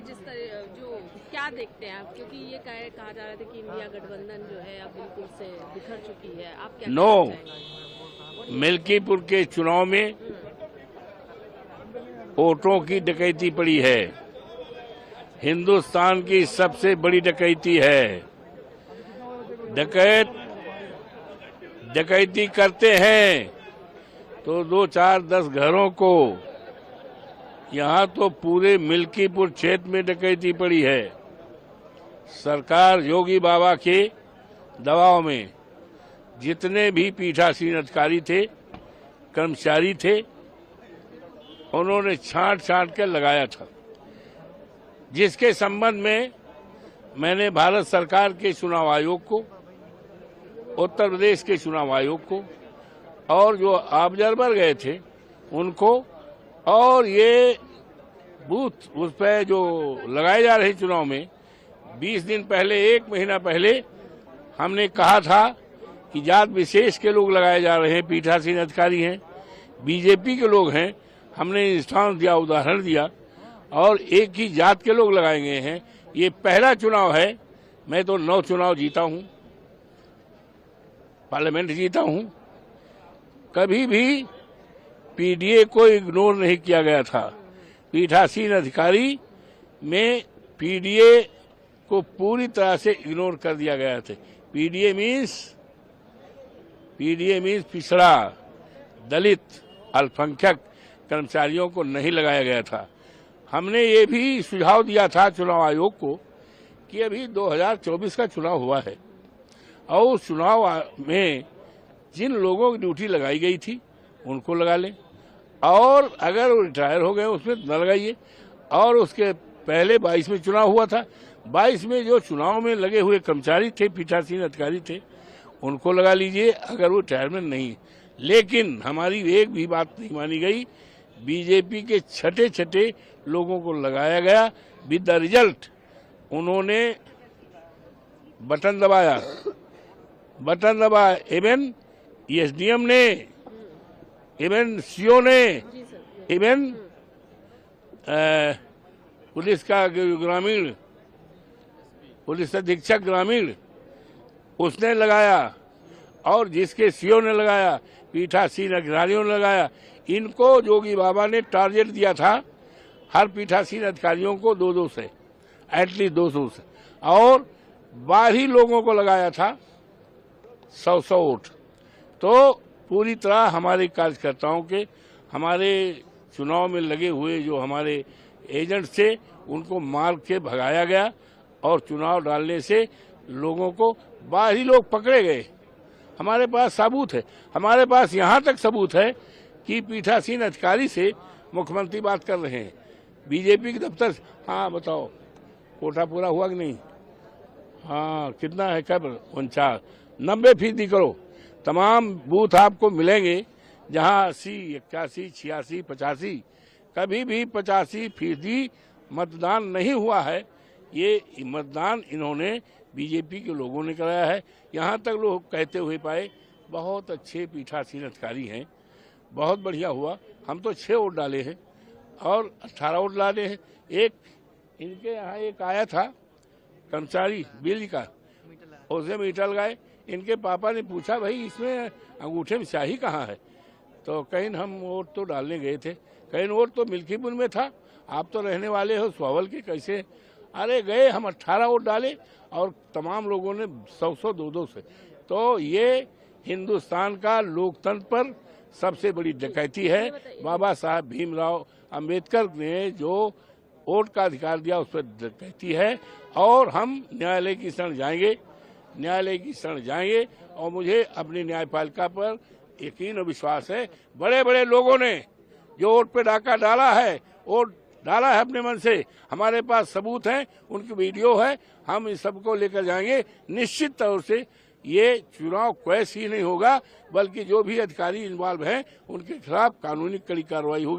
जिस तरह जो क्या देखते हैं आप, क्योंकि ये कहा जा रहा था कि इंडिया गठबंधन जो है अब बिल्कुल से बिखर चुकी है, आप क्या कहना चाहेंगे? मिल्कीपुर के चुनाव में वोटों की डकैती पड़ी है। हिंदुस्तान की सबसे बड़ी डकैती है। डकैती करते हैं तो 2, 4, 10 घरों को, यहाँ तो पूरे मिल्कीपुर क्षेत्र में डकैती पड़ी है। सरकार योगी बाबा के दबाव में जितने भी पीठासीन अधिकारी थे, कर्मचारी थे, उन्होंने छांट कर लगाया था, जिसके संबंध में मैंने भारत सरकार के चुनाव आयोग को, उत्तर प्रदेश के चुनाव आयोग को और जो ऑब्जर्वर गए थे उनको, और ये बूथ उस पर जो लगाए जा रहे चुनाव में 20 दिन पहले, 1 महीना पहले हमने कहा था कि जात विशेष के लोग लगाए जा रहे हैं, पीठासीन अधिकारी हैं, बीजेपी के लोग हैं। हमने इंस्टांस दिया, उदाहरण दिया, और एक ही जात के लोग लगाए गए हैं। ये पहला चुनाव है। मैं तो 9 चुनाव जीता हूं, पार्लियामेंट जीता हूं, कभी भी पीडीए को इग्नोर नहीं किया गया था। पीठासीन अधिकारी में पीडीए को पूरी तरह से इग्नोर कर दिया गया था। पीडीए मीन्स पिछड़ा, दलित, अल्पसंख्यक कर्मचारियों को नहीं लगाया गया था। हमने ये भी सुझाव दिया था चुनाव आयोग को कि अभी 2024 का चुनाव हुआ है और उस चुनाव में जिन लोगों की ड्यूटी लगाई गई थी उनको लगा लें, और अगर वो रिटायर हो गए उसमें न लगाइए। और उसके पहले 22 में चुनाव हुआ था, 22 में जो चुनाव में लगे हुए कर्मचारी थे, पीठासीन अधिकारी थे, उनको लगा लीजिए अगर वो रिटायरमेंट नहीं। लेकिन हमारी एक भी बात नहीं मानी गई। बीजेपी के छठे लोगों को लगाया गया। विद द रिजल्ट उन्होंने बटन दबाया, इवन एसडीएम ने, इवन सीओ ने, इवन पुलिस का ग्रामीण, पुलिस अधीक्षक ग्रामीण, उसने लगाया, और जिसके सीओ ने लगाया, पीठासीन अधिकारियों ने लगाया। इनको योगी बाबा ने टारगेट दिया था हर पीठासीन अधिकारियों को 2-2 से, एटलीस्ट 200 से, और बाहरी लोगों को लगाया था 100 वोट। तो पूरी तरह हमारे कार्यकर्ताओं के, हमारे चुनाव में लगे हुए जो हमारे एजेंट थे, उनको मार के भगाया गया, और चुनाव डालने से लोगों को बाहरी लोग पकड़े गए। हमारे पास सबूत है, हमारे पास यहाँ तक सबूत है कि पीठासीन अधिकारी से मुख्यमंत्री बात कर रहे हैं, बीजेपी के दफ्तर से। हाँ बताओ, कोटा पूरा हुआ कि नहीं? हाँ, कितना है? कब? 49, 90% करो। तमाम बूथ आपको मिलेंगे जहाँ 80, 81, 86, 85, कभी भी 85% मतदान नहीं हुआ है। ये मतदान इन्होंने, बीजेपी के लोगों ने कराया है। यहाँ तक लोग कहते हुए पाए बहुत अच्छे पीठासीन अधिकारी हैं, बहुत बढ़िया हुआ। हम तो 6 वोट डाले हैं और 18 वोट डाले हैं। एक इनके यहाँ एक आया था कर्मचारी बिजली का, उसे मीटर लगाए। इनके पापा ने पूछा, भाई इसमें अंगूठे में स्याही कहाँ है? तो कहीं हम वोट तो डालने गए थे, कहीं वोट तो मिल्कीपुर में था, आप तो रहने वाले हो स्वावल के, कैसे? अरे गए, हम 18 वोट डाले और तमाम लोगों ने 100 200 से। तो ये हिंदुस्तान का लोकतंत्र पर सबसे बड़ी डकैती है। बाबा साहब भीमराव अंबेडकर ने जो वोट का अधिकार दिया उस पर डकैती है, और हम न्यायालय की शरण जाएंगे, और मुझे अपनी न्यायपालिका पर यकीन और विश्वास है। बड़े बड़े लोगों ने जो वोट पे डाका डाला है, वोट डाला है अपने मन से, हमारे पास सबूत हैं, उनकी वीडियो है, हम इस सबको लेकर जाएंगे। निश्चित तौर से ये चुनाव क्वैश ही नहीं होगा, बल्कि जो भी अधिकारी इन्वॉल्व हैं उनके खिलाफ कानूनी कड़ी कार्रवाई होगी।